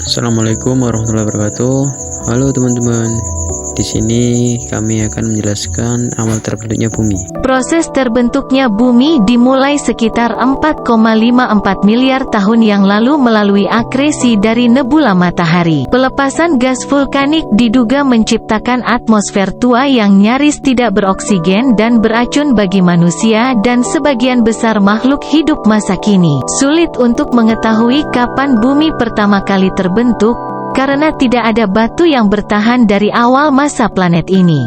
Assalamualaikum warahmatullahi wabarakatuh. Halo teman-teman. Di sini kami akan menjelaskan awal terbentuknya bumi. Proses terbentuknya bumi dimulai sekitar 4,54 miliar tahun yang lalu melalui akresi dari nebula matahari. Pelepasan gas vulkanik diduga menciptakan atmosfer tua yang nyaris tidak beroksigen dan beracun bagi manusia dan sebagian besar makhluk hidup masa kini. Sulit untuk mengetahui kapan bumi pertama kali terbentuk, karena tidak ada batu yang bertahan dari awal masa planet ini.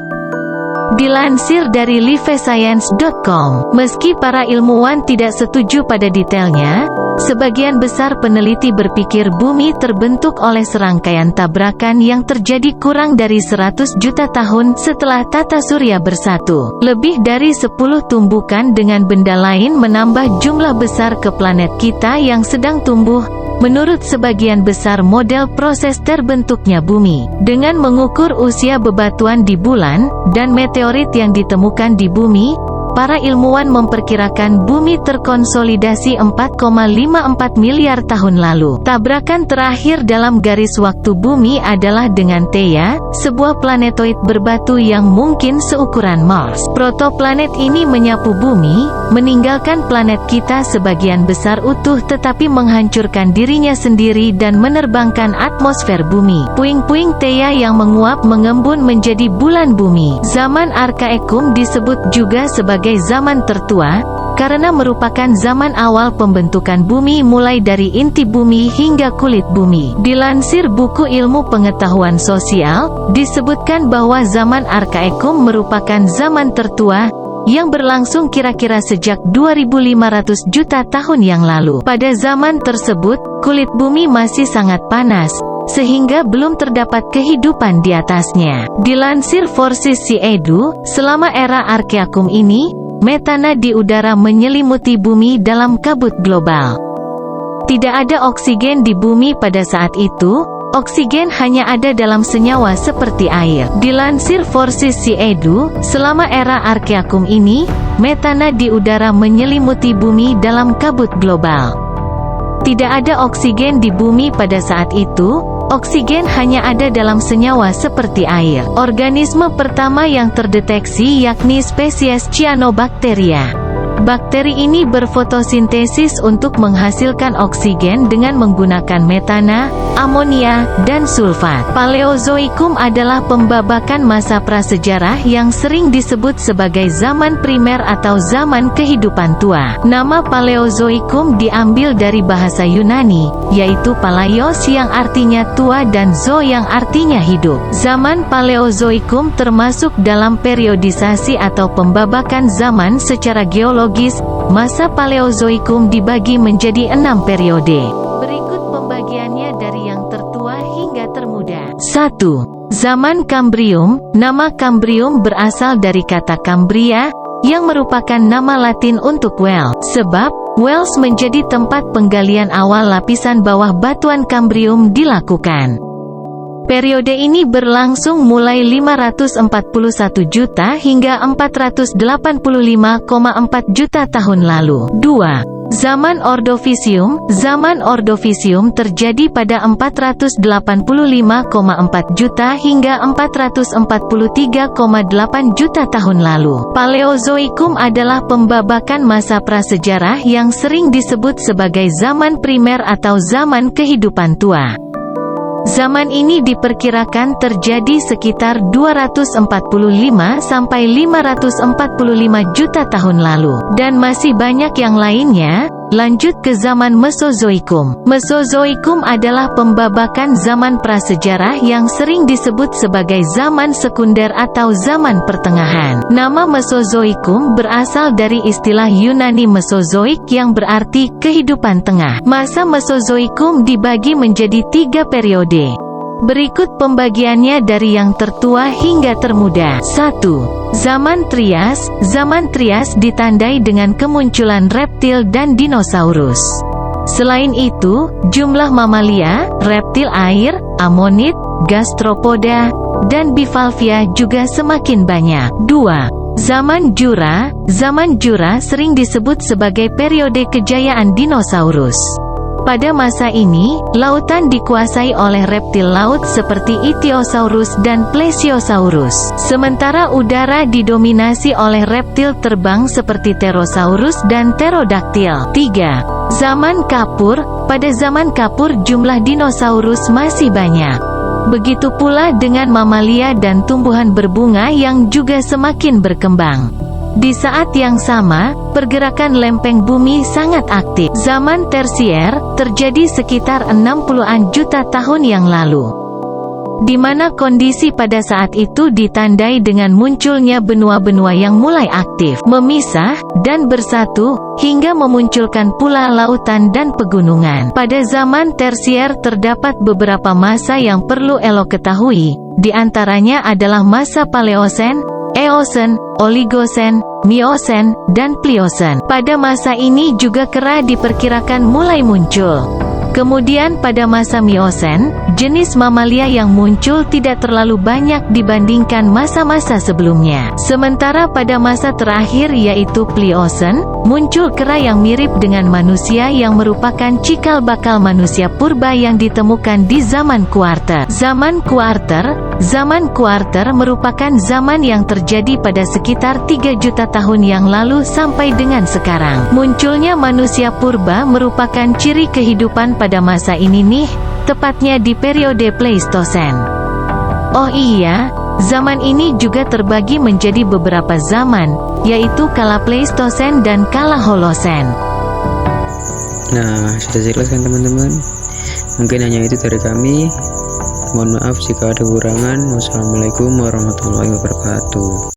Dilansir dari livescience.com, meski para ilmuwan tidak setuju pada detailnya, sebagian besar peneliti berpikir bumi terbentuk oleh serangkaian tabrakan yang terjadi kurang dari 100 juta tahun setelah tata surya bersatu. Lebih dari 10 tumbukan dengan benda lain menambah jumlah besar ke planet kita yang sedang tumbuh. Menurut sebagian besar model proses terbentuknya bumi, dengan mengukur usia bebatuan di bulan, dan meteorit yang ditemukan di bumi, para ilmuwan memperkirakan bumi terkonsolidasi 4,54 miliar tahun lalu. Tabrakan terakhir dalam garis waktu bumi adalah dengan Theia, sebuah planetoid berbatu yang mungkin seukuran Mars. Protoplanet ini menyapu bumi, meninggalkan planet kita sebagian besar utuh tetapi menghancurkan dirinya sendiri dan menerbangkan atmosfer bumi. Puing-puing Theia yang menguap mengembun menjadi bulan bumi. Zaman Arkaekum disebut juga sebagai zaman tertua, karena merupakan zaman awal pembentukan bumi mulai dari inti bumi hingga kulit bumi. Dilansir buku ilmu pengetahuan sosial, disebutkan bahwa zaman Arkaekum merupakan zaman tertua, yang berlangsung kira-kira sejak 2500 juta tahun yang lalu. Pada zaman tersebut, kulit bumi masih sangat panas, sehingga belum terdapat kehidupan di atasnya. Dilansir Forsys Edu, selama era Archeacum ini, metana di udara menyelimuti bumi dalam kabut global. Tidak ada oksigen di bumi pada saat itu, oksigen hanya ada dalam senyawa seperti air. Dilansir Forsys Edu, selama era Archeacum ini, metana di udara menyelimuti bumi dalam kabut global. Tidak ada oksigen di bumi pada saat itu, oksigen hanya ada dalam senyawa seperti air. Organisme pertama yang terdeteksi yakni spesies Cyanobacteria. Bakteri ini berfotosintesis untuk menghasilkan oksigen dengan menggunakan metana, amonia, dan sulfat. Paleozoikum adalah pembabakan masa prasejarah yang sering disebut sebagai zaman primer atau zaman kehidupan tua. Nama Paleozoikum diambil dari bahasa Yunani, yaitu palaios yang artinya tua dan zo yang artinya hidup. Zaman Paleozoikum termasuk dalam periodisasi atau pembabakan zaman secara geologis. Masa Paleozoikum dibagi menjadi 6 periode. Berikut pembagiannya dari yang tertua hingga termuda. 1. Zaman Kambrium. Nama Kambrium berasal dari kata Cambria, yang merupakan nama Latin untuk well. Sebab, wells menjadi tempat penggalian awal lapisan bawah batuan Kambrium dilakukan. Periode ini berlangsung mulai 541 juta hingga 485,4 juta tahun lalu. 2. Zaman Ordovisium. Zaman Ordovisium terjadi pada 485,4 juta hingga 443,8 juta tahun lalu. Paleozoikum adalah pembabakan masa prasejarah yang sering disebut sebagai zaman primer atau zaman kehidupan tua. Zaman ini diperkirakan terjadi sekitar 245 sampai 545 juta tahun lalu, dan masih banyak yang lainnya. Lanjut ke zaman Mesozoikum. Mesozoikum adalah pembabakan zaman prasejarah yang sering disebut sebagai zaman sekunder atau zaman pertengahan. Nama Mesozoikum berasal dari istilah Yunani Mesozoik yang berarti kehidupan tengah. Masa Mesozoikum dibagi menjadi 3 periode. Berikut pembagiannya dari yang tertua hingga termuda. 1. Zaman Trias. Zaman Trias ditandai dengan kemunculan reptil dan dinosaurus. Selain itu, jumlah mamalia, reptil air, amonid, gastropoda, dan bivalvia juga semakin banyak. 2. Zaman Jura. Zaman Jura sering disebut sebagai periode kejayaan dinosaurus. Pada masa ini, lautan dikuasai oleh reptil laut seperti Ichthyosaurus dan Plesiosaurus. Sementara udara didominasi oleh reptil terbang seperti Pterosaurus dan Pterodactyl. 3. Zaman Kapur. Pada zaman Kapur jumlah dinosaurus masih banyak. Begitu pula dengan mamalia dan tumbuhan berbunga yang juga semakin berkembang. Di saat yang sama, pergerakan lempeng bumi sangat aktif. Zaman Tersier terjadi sekitar 60-an juta tahun yang lalu, di mana kondisi pada saat itu ditandai dengan munculnya benua-benua yang mulai aktif, memisah, dan bersatu, hingga memunculkan pula lautan dan pegunungan. Pada zaman Tersier terdapat beberapa masa yang perlu Elo ketahui, di antaranya adalah masa Paleosen, Eosen, Oligosen, Miosen, dan Pliosen. Pada masa ini juga kera diperkirakan mulai muncul. Kemudian pada masa Miosen, jenis mamalia yang muncul tidak terlalu banyak dibandingkan masa-masa sebelumnya. Sementara pada masa terakhir yaitu Pliosen, muncul kera yang mirip dengan manusia yang merupakan cikal bakal manusia purba yang ditemukan di zaman Kuarter. Zaman Kuarter merupakan zaman yang terjadi pada sekitar 3 juta tahun yang lalu sampai dengan sekarang. Munculnya manusia purba merupakan ciri kehidupan pada masa ini nih, tepatnya di periode Pleistosen. Oh iya, zaman ini juga terbagi menjadi beberapa zaman, yaitu kala Pleistosen dan kala Holosen. Nah, sudah jelas kan teman-teman? Mungkin hanya itu dari kami. Mohon maaf jika ada kekurangan. Wassalamualaikum warahmatullahi wabarakatuh.